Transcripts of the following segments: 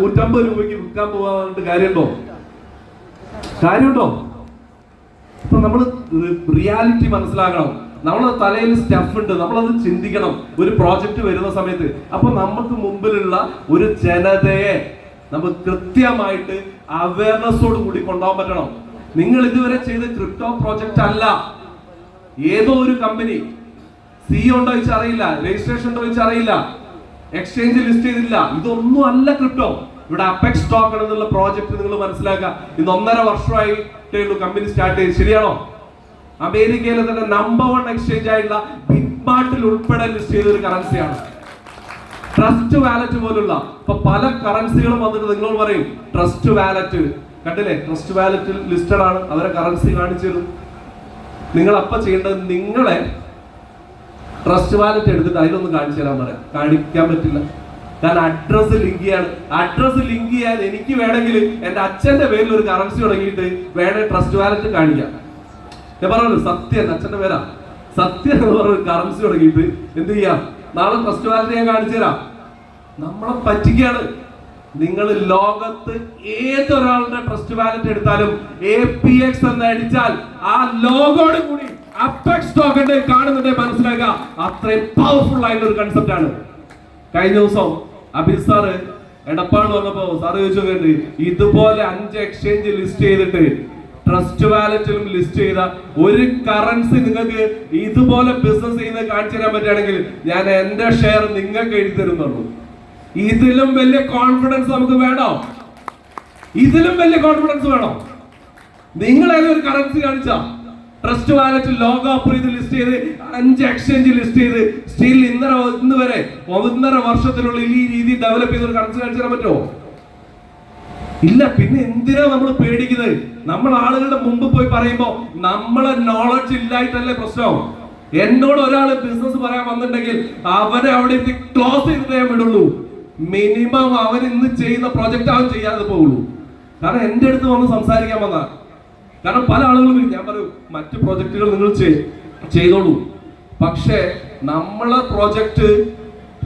150 രൂപയ്ക്ക് വിൽക്കാൻ പോകാൻ കാര്യമുണ്ടോ? അപ്പൊ നമ്മൾ റിയാലിറ്റി മനസ്സിലാക്കണം. നമ്മളെ തലയിൽ സ്റ്റഫ് ഉണ്ട്, നമ്മളത് ചിന്തിക്കണം ഒരു പ്രോജക്റ്റ് വരുന്ന സമയത്ത്. അപ്പൊ നമുക്ക് മുമ്പിലുള്ള ഒരു ജനതയെ നമുക്ക് കൃത്യമായിട്ട് അവയർനെസ്സോട് കൂടി കൊണ്ടുപോകാൻ പറ്റണം. നിങ്ങൾ ഇതുവരെ ചെയ്ത ക്രിപ്റ്റോ പ്രോജക്റ്റ് അല്ല. ഏതോ ഒരു കമ്പനി സിഇഒ ഉണ്ടോ ചോദിച്ചാൽ അറിയില്ല, രജിസ്ട്രേഷൻ ഉണ്ടോ ചോദിച്ചാൽ അറിയില്ല, എക്സ്ചേഞ്ച് ലിസ്റ്റ് ചെയ്തില്ല. ഇതൊന്നും അല്ല ക്രിപ്റ്റോ. ഇവിടെ അപെക്സ് സ്റ്റോക്ക് എന്നുള്ള പ്രോജക്റ്റ് നിങ്ങൾ മനസ്സിലാക്കുക. ഇന്ന് 1.5 വർഷമായിട്ടേ ഉള്ളൂ കമ്പനി സ്റ്റാർട്ട് ചെയ്ത്. ശരിയാണോ? അമേരിക്കയിലെ തന്നെ നമ്പർ 1 എക്സ്ചേഞ്ച് ആയിട്ടുള്ള ബിറ്റ്മാർട്ടിൽ ഉൾപ്പെടെ ലിസ്റ്റ് ചെയ്ത ഒരു കറൻസിയാണ് ട്രസ്റ്റ് വാലറ്റ് പോലുള്ള. ഇപ്പൊ പല കറൻസികളും വന്നിട്ട് നിങ്ങളോട് പറയും ട്രസ്റ്റ് വാലറ്റ് കണ്ടില്ലേ, ട്രസ്റ്റ് വാലറ്റിൽ ലിസ്റ്റഡ് ആണ്, അവരെ കറൻസി കാണിച്ചു തരും. നിങ്ങൾ അപ്പൊ ചെയ്യേണ്ടത് നിങ്ങളെ ട്രസ്റ്റ് വാലറ്റ് എടുത്തിട്ട് അതിലൊന്ന് കാണിച്ചു തരാൻ പറയാം. കാണിക്കാൻ പറ്റില്ല, കാരണം അഡ്രസ് ലിങ്ക് ചെയ്യാണ്. അഡ്രസ് ലിങ്ക് ചെയ്യാൻ എനിക്ക് വേണമെങ്കിൽ എന്റെ അച്ഛന്റെ പേരിൽ ഒരു കറൻസി തുടങ്ങിയിട്ട് വേണേ ട്രസ്റ്റ് വാലറ്റ് കാണിക്കാം. ഞാൻ പറഞ്ഞു സത്യം, അച്ഛന്റെ പേരാ സത്യം എന്ന് പറഞ്ഞ കറൻസി തുടങ്ങിയിട്ട് എന്ത് ചെയ്യാം, നാളെ ട്രസ്റ്റ് വാലറ്റ് ഞാൻ കാണിച്ചു തരാം. നമ്മളെ പറ്റിക്കാണ്. നിങ്ങൾ ലോകത്ത് ഏതൊരാളുടെ ട്രസ്റ്റ് വാലറ്റ് എടുത്താലും APX എന്ന് അടിച്ചാൽ ആ ലോഗോട് കൂടി അപെക്സ് സ്റ്റോക്ക് കാണുന്നുണ്ടെ മനസ്സിലാക്കുക, അത്രയും പവർഫുൾ ആയിട്ടുള്ള ഒരു കൺസെപ്റ്റ് ആണ്. കഴിഞ്ഞ ദിവസം അബിൽ സാറ് എടപ്പാട് വന്നപ്പോ സാറ് ചോദിച്ചു, ഇതുപോലെ 5 എക്സ്ചേഞ്ച് ലിസ്റ്റ് ചെയ്തിട്ട് ട്രസ്റ്റ് വാലറ്റിലും ലിസ്റ്റ് ചെയ്ത ഒരു കറൻസി നിങ്ങൾക്ക് ഇതുപോലെ ബിസിനസ് ചെയ്യുന്നത് കാണിച്ചു തരാൻ പറ്റുകയാണെങ്കിൽ ഞാൻ എന്റെ ഷെയർ നിങ്ങൾക്ക് എഴുതി തരുന്നുള്ളൂ. ഇതിലും വലിയ കോൺഫിഡൻസ് നമുക്ക് വേണോ? ഇതിലും വലിയ കോൺഫിഡൻസ് വേണോ? നിങ്ങൾ ഏതൊരു കറൻസി കാണിച്ചാ ട്രസ്റ്റ് വാലറ്റ് ലോഗോ അപ്രൂവ് ചെയ്ത് ലിസ്റ്റ് ചെയ്ത് 5 എക്സ്ചേഞ്ച് ലിസ്റ്റ് ചെയ്ത് സ്റ്റിൽ ഇന്ന് വരെ 1.5 വർഷത്തിനുള്ളിൽ ഈ രീതി ഡെവലപ്പ് ചെയ്ത ഒരു കറൻസി കാണിച്ചു തരാൻ പറ്റുമോ? ഇല്ല. പിന്നെ എന്തിനാ നമ്മൾ പേടിക്കുന്നത്? നമ്മൾ ആളുകളുടെ മുമ്പ് പോയി പറയുമ്പോ നമ്മളെ നോളജ് ഇല്ലായിട്ടല്ലേ പ്രശ്നം. എന്നോട് ഒരാൾ ബിസിനസ് പറയാൻ വന്നിട്ടുണ്ടെങ്കിൽ അവനെ അവിടെ ക്ലോസ് ചെയ്തിട്ടേ ഞാൻ വിടുള്ളൂ. മിനിമം അവൻ ഇന്ന് ചെയ്യുന്ന പ്രോജക്റ്റ് അവൻ ചെയ്യാതെ പോകുള്ളൂ. കാരണം എന്റെ അടുത്ത് വന്ന് സംസാരിക്കാൻ വന്ന, കാരണം പല ആളുകളും ഞാൻ പറയും മറ്റു പ്രോജക്റ്റുകൾ നിങ്ങൾ ചെയ്തോളൂ, പക്ഷെ നമ്മളെ പ്രോജക്റ്റ്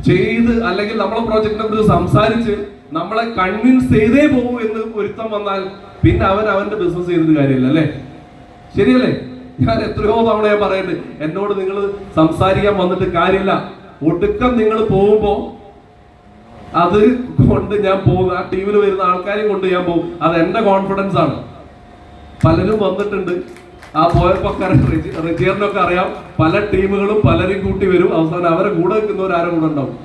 ചെയ്ത് അല്ലെങ്കിൽ നമ്മളെ പ്രോജക്റ്റിനെ കുറിച്ച് സംസാരിച്ച് നമ്മളെ കൺവിൻസ് ചെയ്തേ പോകൂ എന്ന് ഒരുത്തം വന്നാൽ പിന്നെ അവന്റെ ബിസിനസ് ചെയ്തിട്ട് കാര്യമില്ല. അല്ലേ? ശരിയല്ലേ? ഞാൻ എത്രയോ തവണ ഞാൻ പറയുന്നുണ്ട്, എന്നോട് നിങ്ങൾ സംസാരിക്കാൻ വന്നിട്ട് കാര്യമില്ല. ഒടുക്കം നിങ്ങൾ പോകുമ്പോ അത് കൊണ്ട് ഞാൻ പോകും, ആ ടീമിൽ വരുന്ന ആൾക്കാരെയും കൊണ്ട് ഞാൻ പോകും. അത് എന്റെ കോൺഫിഡൻസ് ആണ്. പലരും വന്നിട്ടുണ്ട്, ആ പോയപ്പോ റിജിയറിനൊക്കെ അറിയാം, പല ടീമുകളും പലരും കൂട്ടി വരും. അവസാനം അവരെ കൂടെ നിൽക്കുന്നവർ ആരും കൂടെ ഉണ്ടാവും,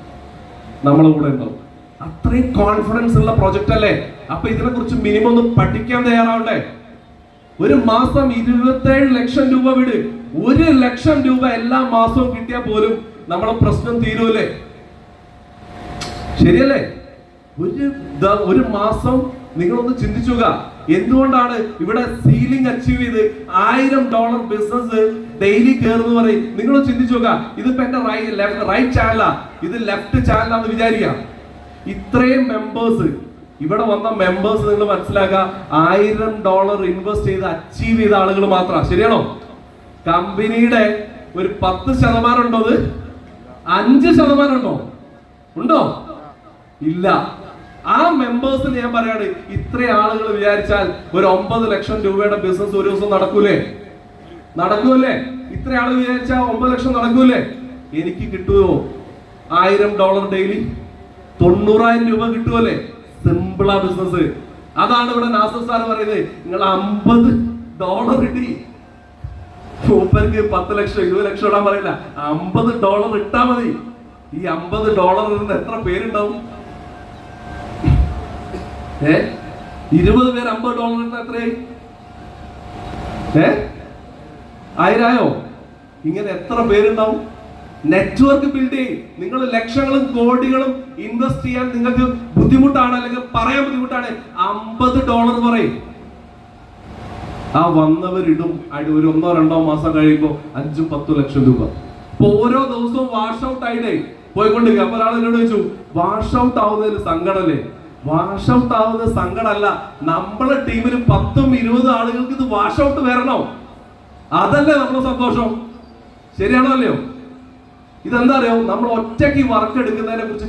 നമ്മളെ കൂടെ ഉണ്ടാവും. അത്രയും കോൺഫിഡൻസ് ഉള്ള പ്രോജക്റ്റ് അല്ലേ? അപ്പൊ ഇതിനെ കുറിച്ച് മിനിമം ഒന്ന് പഠിക്കാൻ തയ്യാറാവണ്ടേ? ഒരു മാസം 27 ലക്ഷം രൂപ വിട്, 1 ലക്ഷം രൂപ എല്ലാ മാസവും കിട്ടിയാൽ പോലും നമ്മളെ പ്രശ്നം തീരൂലേ? ശരിയല്ലേ? ഒരു മാസം നിങ്ങളൊന്ന് ചിന്തിച്ചുക. എന്തുകൊണ്ടാണ് ഇവിടെ സീലിംഗ് അച്ചീവ് ചെയ്ത് $1000 ബിസിനസ് ഡെയിലി കയറുന്നു പറയും. നിങ്ങൾ ചിന്തിച്ചുക. ഇതിപ്പോ എന്റെ റൈറ്റ് ചാനലാ, ഇത് ലെഫ്റ്റ് ചാനലാന്ന് വിചാരിക്കാം. ഇത്രയും മെമ്പേഴ്സ് ഇവിടെ വന്ന മെമ്പേഴ്സ് നിങ്ങൾ മനസ്സിലാക്കുക, $1000 ഇൻവെസ്റ്റ് ചെയ്ത് അച്ചീവ് ചെയ്ത ആളുകൾ മാത്രമാണ്. ശരിയാണോ? കമ്പനിയുടെ ഒരു 10% ഉണ്ടോ? അത് 5% ഉണ്ടോ? ഇല്ല. ആ മെമ്പേഴ്സിന് ഞാൻ പറയാണ്, ഇത്ര ആളുകൾ വിചാരിച്ചാൽ ഒരു 9 ലക്ഷം രൂപയുടെ ബിസിനസ് ഒരു ദിവസം നടക്കൂലേ? ഇത്ര ആള് വിചാരിച്ചാൽ 9 ലക്ഷം നടക്കൂലേ? എനിക്ക് കിട്ടുമോ $1000 ഡെയിലി? 90,000 രൂപ കിട്ടുമല്ലേ? സിമ്പിളാ ബിസിനസ്. അതാണ് ഇവിടെ നാസർ സാർ പറയുന്നത്, നിങ്ങൾ $50 ഇടി. മൂപ്പർക്ക് 10 ലക്ഷം 20 ലക്ഷം ഇടാൻ പറയില്ല, $50 ഇട്ടാ മതി. ഈ $50 ഇടുന്ന എത്ര പേരുണ്ടാവും? 20 പേര് $50 ഇട്ടാ എത്രയായി? 1000 ഇങ്ങനെ എത്ര പേരുണ്ടാവും? നെറ്റ്വർക്ക് ബിൽഡ് ചെയ്യും. നിങ്ങൾ ലക്ഷങ്ങളും കോടികളും ഇൻവെസ്റ്റ് ചെയ്യാൻ നിങ്ങൾക്ക് ബുദ്ധിമുട്ടാണ്, അല്ലെങ്കിൽ പറയാൻ ബുദ്ധിമുട്ടാണ്. $50 പറയും. ആ വന്നവരിടും. ഒരു 1-2 മാസം കഴിയുമ്പോൾ 5-10 ലക്ഷം രൂപ. അപ്പൊ ഓരോ ദിവസവും വാഷ് ഔട്ട് ആയിട്ടേ പോയിക്കൊണ്ടിരിക്കുക. അപ്പൊ ഒരാൾ എന്നോട് ചോദിച്ചു, വാഷ് ഔട്ട് ആവുന്നതിൽ സങ്കടമല്ലേ? വാഷ് ഔട്ട് ആവുന്നത് സങ്കടമല്ല, നമ്മളെ ടീമിൽ 10-20 ആളുകൾക്ക് ഇത് വാഷ് ഔട്ട് വരണോ? അതല്ലേ നമ്മുടെ സന്തോഷം. ശരിയാണോ അല്ലയോ? ഇതെന്താ അറിയോ, നമ്മൾ ഒറ്റയ്ക്ക് വർക്ക് എടുക്കുന്നതിനെ കുറിച്ച്